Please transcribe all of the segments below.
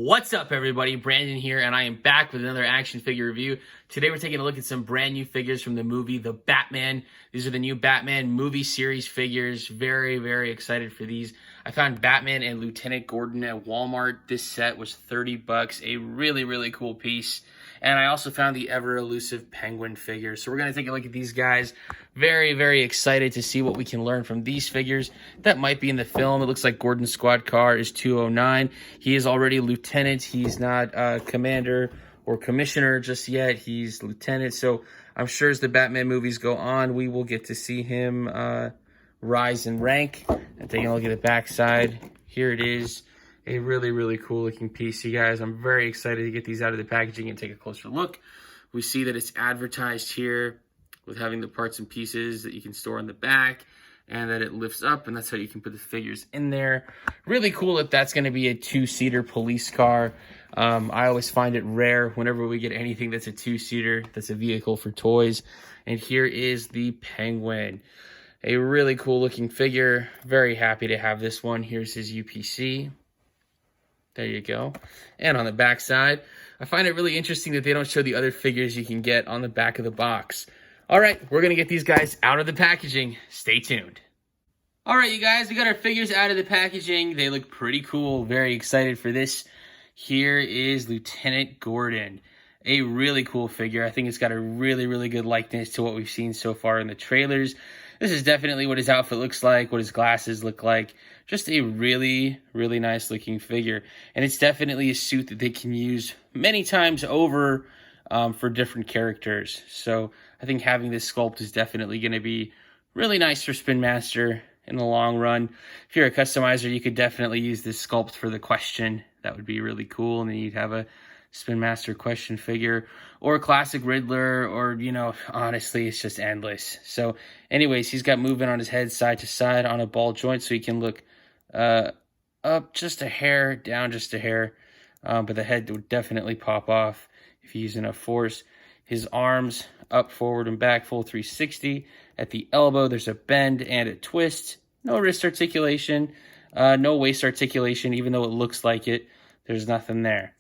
What's up, everybody? Brandon here, and I am back with another action figure review. Today we're taking a look at some brand new figures from the movie The Batman. These are the new Batman movie series figures. Very, very excited for these. I found Batman and Lieutenant Gordon at Walmart. This set was $30. A really, really cool piece. And I also found the ever-elusive Penguin figure. So we're going to take a look at these guys. Very, very excited to see what we can learn from these figures. That might be in the film. It looks like Gordon's squad car is 209. He is already lieutenant. He's not commander or commissioner just yet. He's lieutenant. So I'm sure as the Batman movies go on, we will get to see him rise in rank. And taking a look at the backside, here it is. A really, really cool looking piece, you guys. I'm very excited to get these out of the packaging and take a closer look. We see that it's advertised here with having the parts and pieces that you can store on the back, and that it lifts up, and that's how you can put the figures in there. Really cool that that's going to be a two-seater police car. I always find it rare whenever we get anything that's a two-seater, that's a vehicle for toys. And here is the Penguin. A really cool looking figure. Very happy to have this one. Here's his UPC. There you go. And on the back side, I find it really interesting that they don't show the other figures you can get on the back of the box. All right, we're going to get these guys out of the packaging. Stay tuned. All right, you guys, we got our figures out of the packaging. They look pretty cool. Very excited for this. Here is Lieutenant Gordon. A really cool figure. I think it's got a really, really good likeness to what we've seen so far in the trailers. This is definitely what his outfit looks like, what his glasses look like. Just a really, really nice looking figure. And it's definitely a suit that they can use many times over for different characters. So I think having this sculpt is definitely going to be really nice for Spin Master in the long run. If you're a customizer, you could definitely use this sculpt for the Question. That would be really cool. And then you'd have a Spin Master Question figure or a classic Riddler, or, you know, honestly, it's just endless. So anyways, he's got movement on his head side to side on a ball joint, so he can look up just a hair, down just a hair, but the head would definitely pop off if you use enough force. His arms up, forward, and back, full 360. At the elbow, there's a bend and a twist. No wrist articulation, no waist articulation, even though it looks like it. There's nothing there.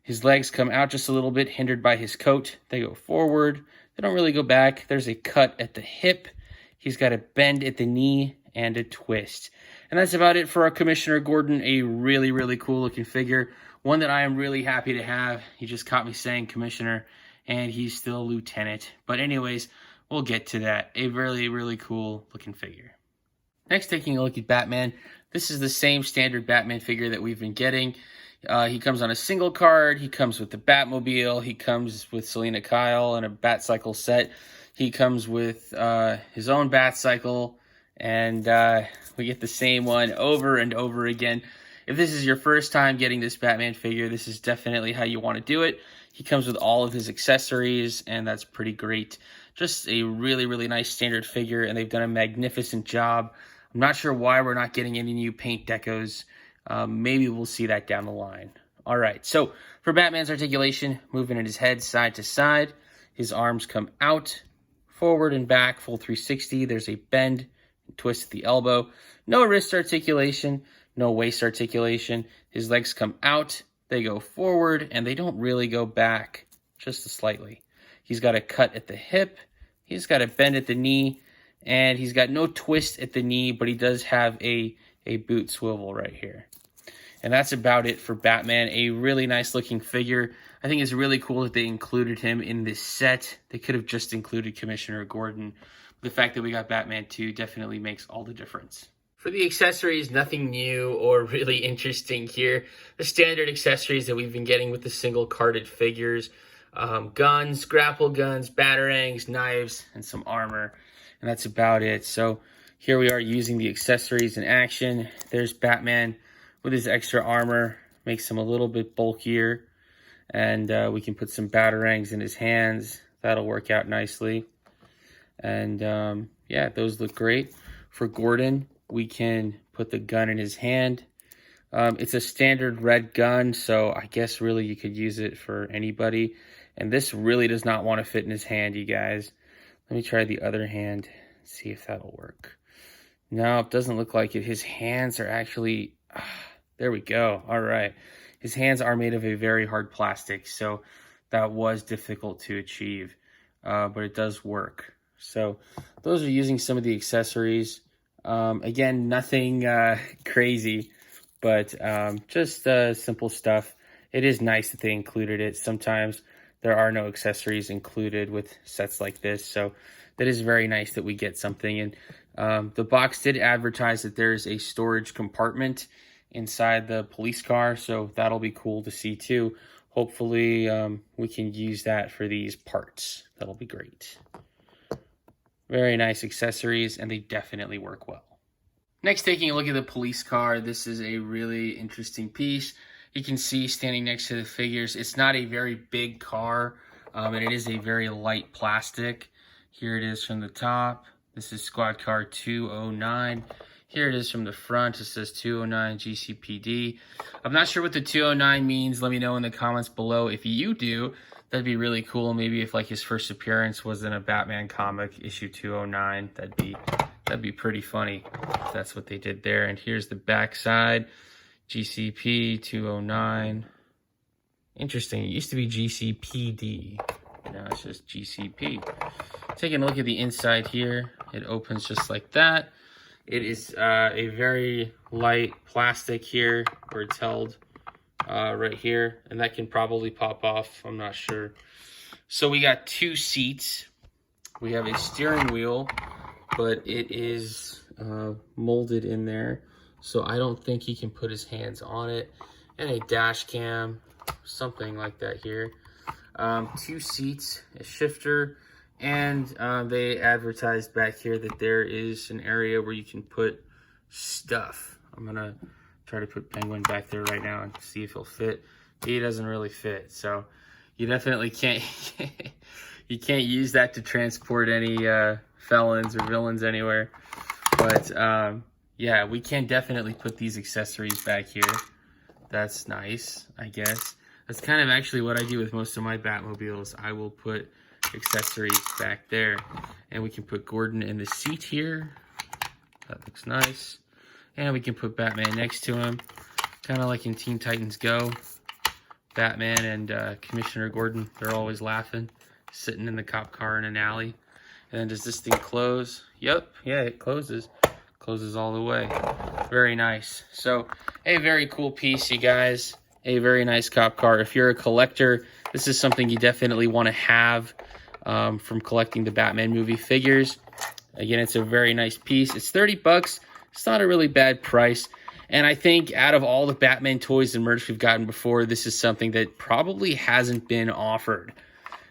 His legs come out just a little bit, hindered by his coat. They go forward. They don't really go back. There's a cut at the hip. He's got a bend at the knee and a twist. And that's about it for our Commissioner Gordon. A really, really cool looking figure. One that I am really happy to have. He just caught me saying Commissioner, and he's still Lieutenant. But anyways, we'll get to that. A really, really cool looking figure. Next, taking a look at Batman. This is the same standard Batman figure that we've been getting. He comes on a single card. He comes with the Batmobile. He comes with Selena Kyle and a Batcycle set. He comes with his own Batcycle, and we get the same one over and over again. If this is your first time getting this Batman figure, this is definitely how you want to do it. He comes with all of his accessories, and that's pretty great. Just a really, really nice standard figure, and they've done a magnificent job. I'm not sure why we're not getting any new paint decos. Maybe we'll see that down the line. All right, so for Batman's articulation, movement in his head side to side. His arms come out, forward and back, full 360. There's a bend and twist at the elbow. No wrist articulation, no waist articulation. His legs come out, they go forward, and they don't really go back, just slightly. He's got a cut at the hip. He's got a bend at the knee, and he's got no twist at the knee, but he does have a boot swivel right here. And that's about it for Batman. A really nice looking figure. I think it's really cool that they included him in this set. They could have just included Commissioner Gordon. The fact that we got Batman 2 definitely makes all the difference. For the accessories, nothing new or really interesting here. The standard accessories that we've been getting with the single carded figures. Guns, grapple guns, batarangs, knives, and some armor. And that's about it. So here we are using the accessories in action. There's Batman with his extra armor. Makes him a little bit bulkier. And we can put some batarangs in his hands. That'll work out nicely. And yeah, those look great. For Gordon, we can put the gun in his hand. It's a standard red gun, so I guess really you could use it for anybody. And this really does not want to fit in his hand, you guys. Let me try the other hand, see if that'll work. No, it doesn't look like it. His hands are actually... there we go. All right. His hands are made of a very hard plastic, so that was difficult to achieve, but it does work. So those are using some of the accessories. Again, nothing crazy, but just simple stuff. It is nice that they included it. Sometimes there are no accessories included with sets like this, so that is very nice that we get something. And the box did advertise that there's a storage compartment inside the police car, so that'll be cool to see too. Hopefully we can use that for these parts. That'll be great. Very nice accessories, and they definitely work well. Next, taking a look at the police car, this is a really interesting piece. You can see standing next to the figures, it's not a very big car, and it is a very light plastic. Here it is from the top. This is squad car 209. Here it is from the front. It says 209 GCPD. I'm not sure what the 209 means. Let me know in the comments below if you do. That'd be really cool. Maybe if like his first appearance was in a Batman comic, issue 209, that'd be pretty funny if that's what they did there. And here's the back side, GCP 209. Interesting. It used to be GCPD. Now it's just GCP. Taking a look at the inside here, it opens just like that. It is a very light plastic here where it's held right here, and that can probably pop off. I'm not sure. So we got two seats. We have a steering wheel, but it is molded in there, so I don't think he can put his hands on it. And a dash cam, something like that here. Two seats, a shifter, and they advertised back here that there is an area where you can put stuff. I'm gonna try to put Penguin back there right now and see if he'll fit. He doesn't really fit, so you definitely can't you can't use that to transport any felons or villains anywhere. But yeah, we can definitely put these accessories back here. That's nice, I guess. That's kind of actually what I do with most of my Batmobiles. I will put accessories back there. And we can put Gordon in the seat here. That looks nice. And we can put Batman next to him. Kind of like in Teen Titans Go. Batman and Commissioner Gordon, they're always laughing. Sitting in the cop car in an alley. And then does this thing close? Yep, yeah, it closes. Closes all the way. Very nice. So, a very cool piece, you guys. A very nice cop car. If you're a collector, this is something you definitely want to have from collecting the Batman movie figures. Again, it's a very nice piece. It's 30 bucks. It's not a really bad price. And I think out of all the Batman toys and merch we've gotten before, this is something that probably hasn't been offered.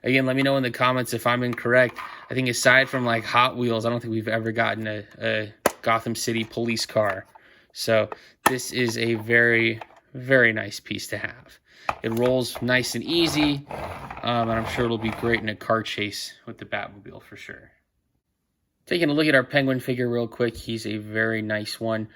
Again, let me know in the comments if I'm incorrect. I think aside from like Hot Wheels, I don't think we've ever gotten a Gotham City police car. So this is a very nice piece to have. It rolls nice and easy, and I'm sure it'll be great in a car chase with the Batmobile for sure. Taking a look at our Penguin figure real quick, he's a very nice one.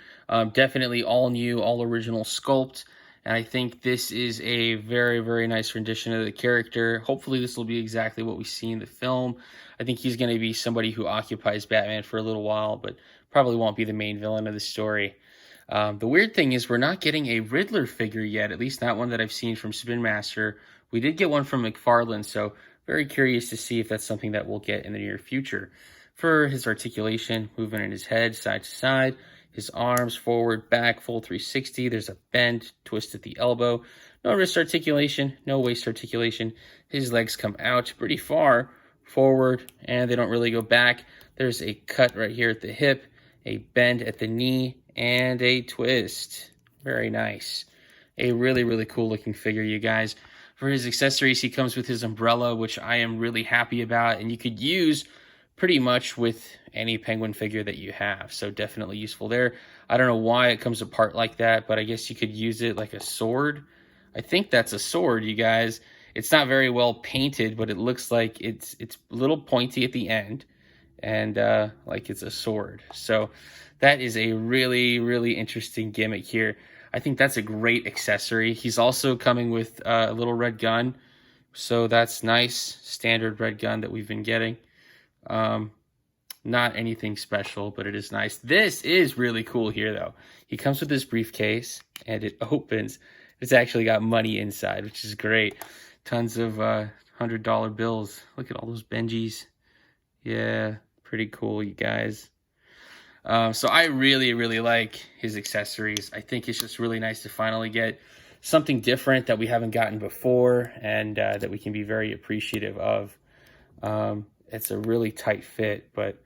Definitely all new, all original sculpt, and I think this is a very nice rendition of the character. Hopefully this will be exactly what we see in the film. I think he's going to be somebody who occupies Batman for a little while, but probably won't be the main villain of the story. The weird thing is we're not getting a Riddler figure yet, at least not one that I've seen from Spin Master. We did get one from McFarlane, so very curious to see if that's something that we'll get in the near future. For his articulation, movement in his head, side to side, his arms, forward, back, full 360. There's a bend, twist at the elbow. No wrist articulation, no waist articulation. His legs come out pretty far forward, and they don't really go back. There's a cut right here at the hip, a bend at the knee, and a twist. Very nice. A really cool looking figure, you guys. For his accessories, he comes with his umbrella, which I am really happy about, and you could use pretty much with any Penguin figure that you have, so definitely useful there. I don't know why it comes apart like that, but I guess you could use it like a sword. I think that's a sword, you guys. It's not very well painted, but it looks like it's a little pointy at the end, and like it's a sword. So that is a really interesting gimmick here. I think that's a great accessory. He's also coming with a little red gun, so that's nice. Standard red gun that we've been getting. Not anything special, but it is nice. This is really cool here, though. He comes with this briefcase, and it opens. It's actually got money inside, which is great. Tons of $100 bills. Look at all those Benjis. Yeah, pretty cool, you guys. So I really, really like his accessories. I think it's just really nice to finally get something different that we haven't gotten before, and that we can be very appreciative of. It's a really tight fit, but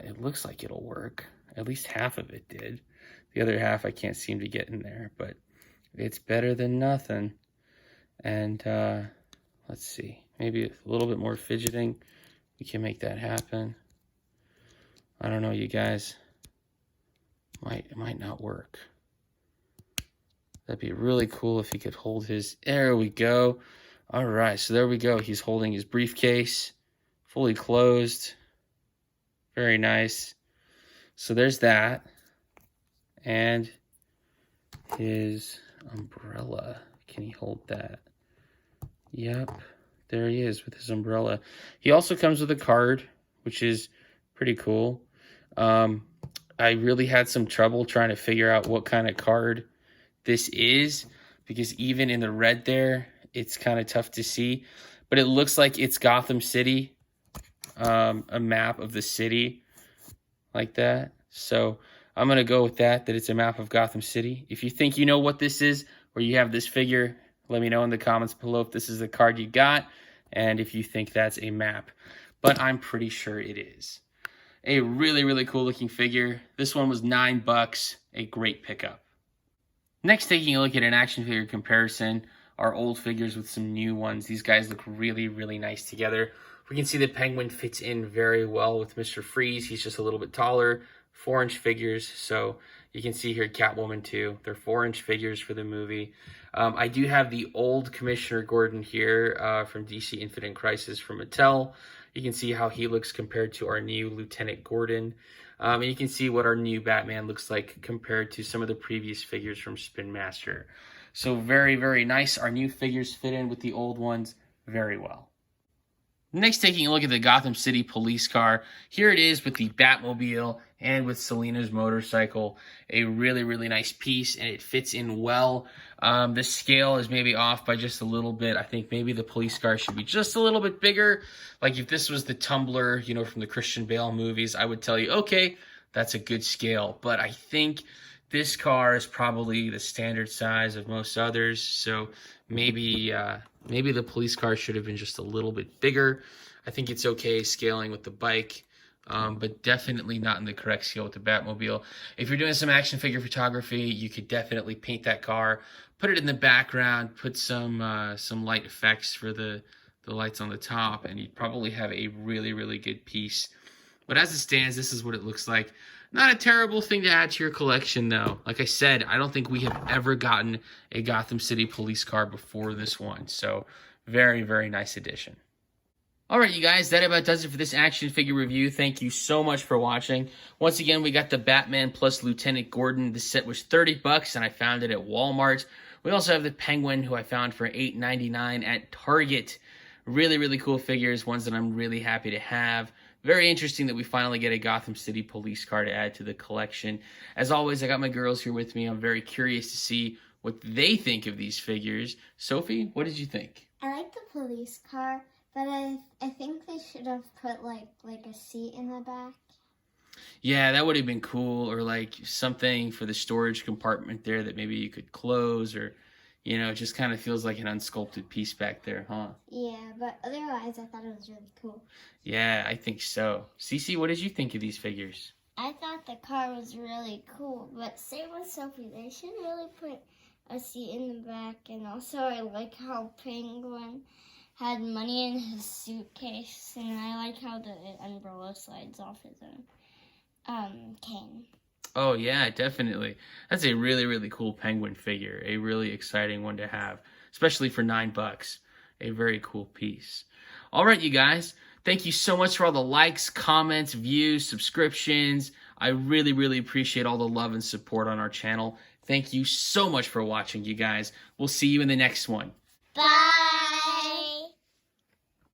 it looks like it'll work. At least half of it did. The other half I can't seem to get in there, but it's better than nothing. And let's see, maybe a little bit more fidgeting, we can make that happen. I don't know, you guys. It might not work. That'd be really cool if he could hold his... There we go. All right, so there we go. He's holding his briefcase, fully closed. Very nice. So there's that. And his umbrella. Can he hold that? Yep. There he is with his umbrella. He also comes with a card, which is pretty cool. I really had some trouble trying to figure out what kind of card this is, because even in the red there, it's kind of tough to see. But it looks like it's Gotham City, a map of the city like that. So I'm going to go with that it's a map of Gotham City. If you think you know what this is, or you have this figure, let me know in the comments below if this is the card you got, and if you think that's a map. But I'm pretty sure it is. A really, really cool looking figure. This one was $9, a great pickup. Next, taking a look at an action figure comparison, our old figures with some new ones. These guys look really, really nice together. We can see the Penguin fits in very well with Mr. Freeze. He's just a little bit taller, 4-inch figures. So you can see here Catwoman too. They're 4-inch figures for the movie. I do have the old Commissioner Gordon here from DC Infinite Crisis from Mattel. You can see how he looks compared to our new Lieutenant Gordon. And you can see what our new Batman looks like compared to some of the previous figures from Spin Master. So very, very nice. Our new figures fit in with the old ones very well. Next, taking a look at the Gotham City police car. Here it is with the Batmobile and with Selina's motorcycle. A really, really nice piece, and it fits in well. The scale is maybe off by just a little bit. I think maybe the police car should be just a little bit bigger. Like if this was the Tumbler, you know, from the Christian Bale movies, I would tell you, okay, that's a good scale. But I think this car is probably the standard size of most others, so maybe the police car should have been just a little bit bigger. I think it's okay scaling with the bike, but definitely not in the correct scale with the Batmobile. If you're doing some action figure photography, you could definitely paint that car, put it in the background, put some light effects for the lights on the top, and you'd probably have a really, really good piece. But as it stands, this is what it looks like. Not a terrible thing to add to your collection, though. Like I said, I don't think we have ever gotten a Gotham City police car before this one. So, very, very nice addition. All right, you guys, that about does it for this action figure review. Thank you so much for watching. Once again, we got the Batman plus Lieutenant Gordon. This set was $30, and I found it at Walmart. We also have the Penguin, who I found for $8.99 at Target. Really, really cool figures, ones that I'm really happy to have. Very interesting that we finally get a Gotham City police car to add to the collection. As always, I got my girls here with me. I'm very curious to see what they think of these figures. Sophie, what did you think? I like the police car, but I think they should have put like a seat in the back. Yeah, that would have been cool, or like something for the storage compartment there that maybe you could close, or you know, it just kind of feels like an unsculpted piece back there, huh? Yeah, but otherwise I thought it was really cool. Yeah, I think so. Cece, what did you think of these figures? I thought the car was really cool, but same with Sophie, they should really put a seat in the back. And also I like how Penguin had money in his suitcase, and I like how the umbrella slides off his own cane. Oh, yeah, definitely. That's a really, really cool Penguin figure. A really exciting one to have, especially for $9. A very cool piece. All right, you guys. Thank you so much for all the likes, comments, views, subscriptions. I really, really appreciate all the love and support on our channel. Thank you so much for watching, you guys. We'll see you in the next one. Bye!